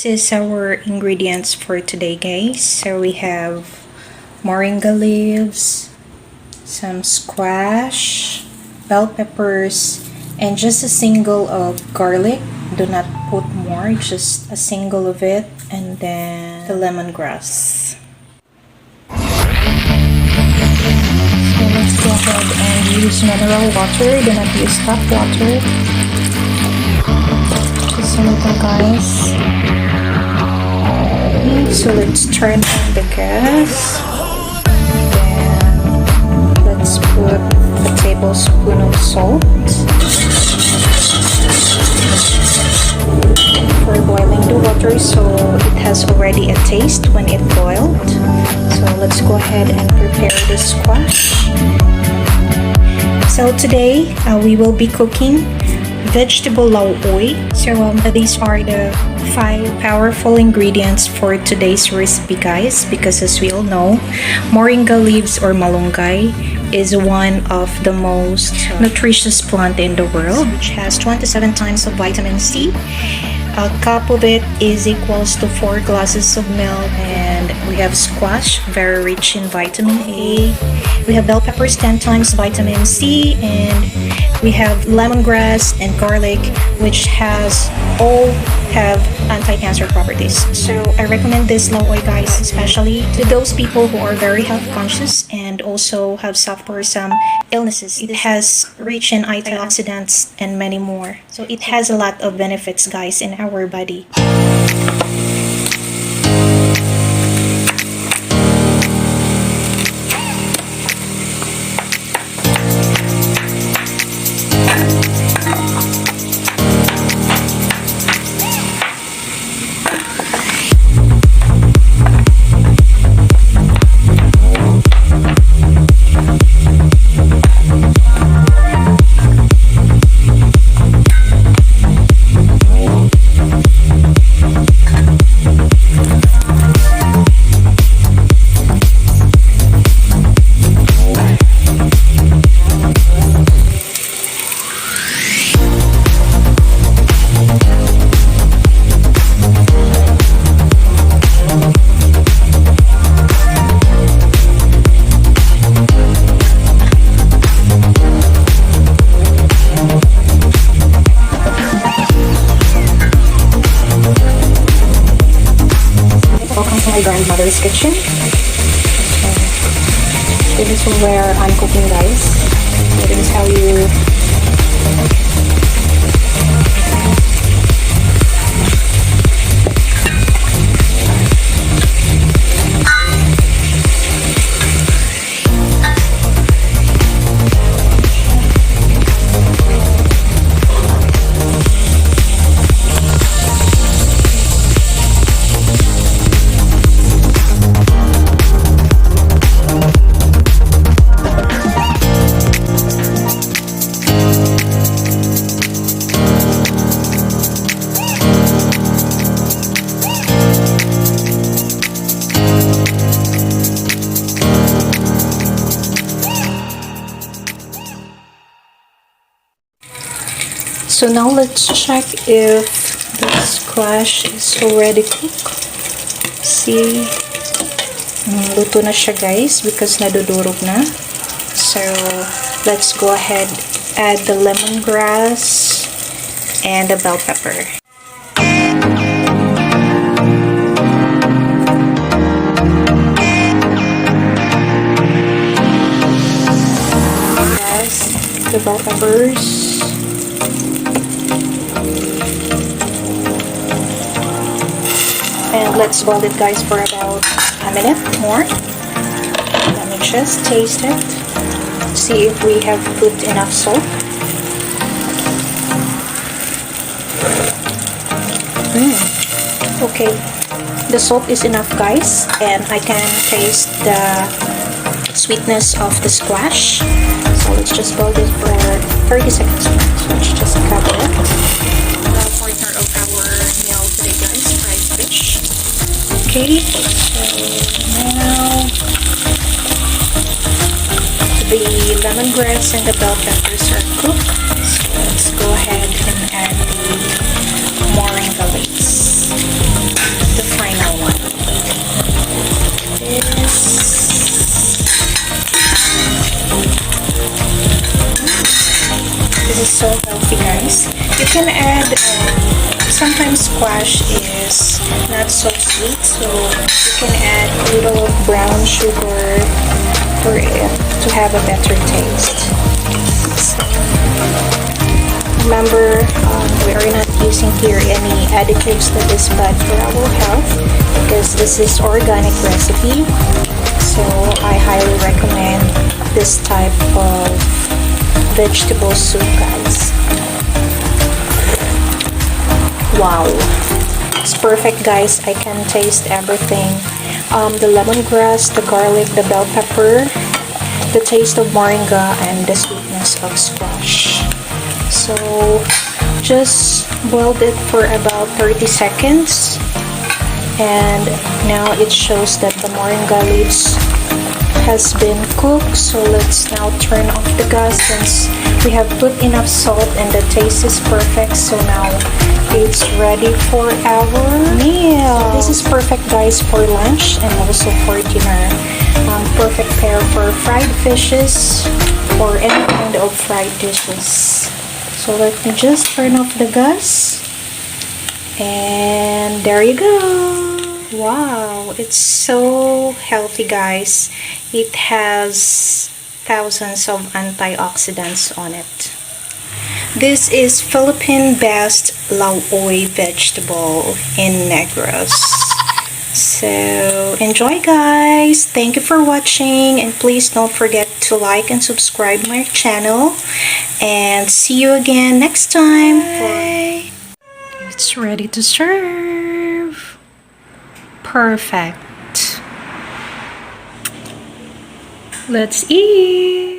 is our ingredients for today, guys. So we have moringa leaves, some squash, bell peppers, and just a single of garlic. Do not put more, just a single of it, and then the lemongrass. So let's go ahead and use mineral water. Do not use tap water. Just a little, guys. Okay, so let's turn on the gas. Then let's put a tablespoon of salt. For boiling the water, so it has already a taste when it boiled. So let's go ahead and prepare the squash. So today we will be cooking vegetable law-oy. So these are the 5 powerful ingredients for today's recipe, guys, because as we all know, moringa leaves or malunggay is one of the most nutritious plant in the world, which has 27 times of vitamin C. A cup of it is equals to 4 glasses of milk. And we have squash, very rich in vitamin A. We have bell peppers, 10 times vitamin C. And we have lemongrass and garlic, which all have anti-cancer properties. So I recommend this law-oy, guys, especially to those people who are very health conscious and also have suffered some illnesses. It has rich in antioxidants and many more. So it has a lot of benefits, guys, in our body. Welcome to my grandmother's kitchen. So this is where I'm cooking, guys. So this is how you So now let's check if the squash is already cooked. See, luto na siya, guys, because nadudurog na. So let's go ahead, add the lemongrass and the bell pepper. Yes, the bell peppers. And let's boil it, guys, for about a minute more. Let me just taste it. See if we have put enough salt. Okay, the salt is enough, guys, and I can taste the sweetness of the squash. So let's just boil it for 30 seconds. So let's just cover it. The partner of our meal today, guys, fried fish. Okay, so now the lemongrass and the bell peppers are cooked. So let's go ahead and add the moringa leaves. This is so healthy, guys. You can add, sometimes squash is not so sweet, so you can add a little brown sugar for it to have a better taste. So, remember, we are not using here any additives that is bad for our health because this is organic recipe. So I highly recommend this type of vegetable soup, guys. Wow, it's perfect, guys. I can taste everything. The lemongrass, the garlic, the bell pepper, the taste of moringa, and the sweetness of squash. So just boiled it for about 30 seconds, and now it shows that the moringa leaves has been cooked. So let's now turn off the gas since we have put enough salt and the taste is perfect. So now it's ready for our meal. This is perfect, guys, for lunch and also for dinner. Perfect pair for fried fishes or any kind of fried dishes. So let me just turn off the gas, and there you go. Wow, it's so healthy, guys. It has thousands of antioxidants on it. This is Philippine best Law-oy vegetable in Negros. So enjoy, guys. Thank you for watching, and please don't forget to like and subscribe my channel, and see you again next time. Bye. It's ready to serve. Perfect. Let's eat.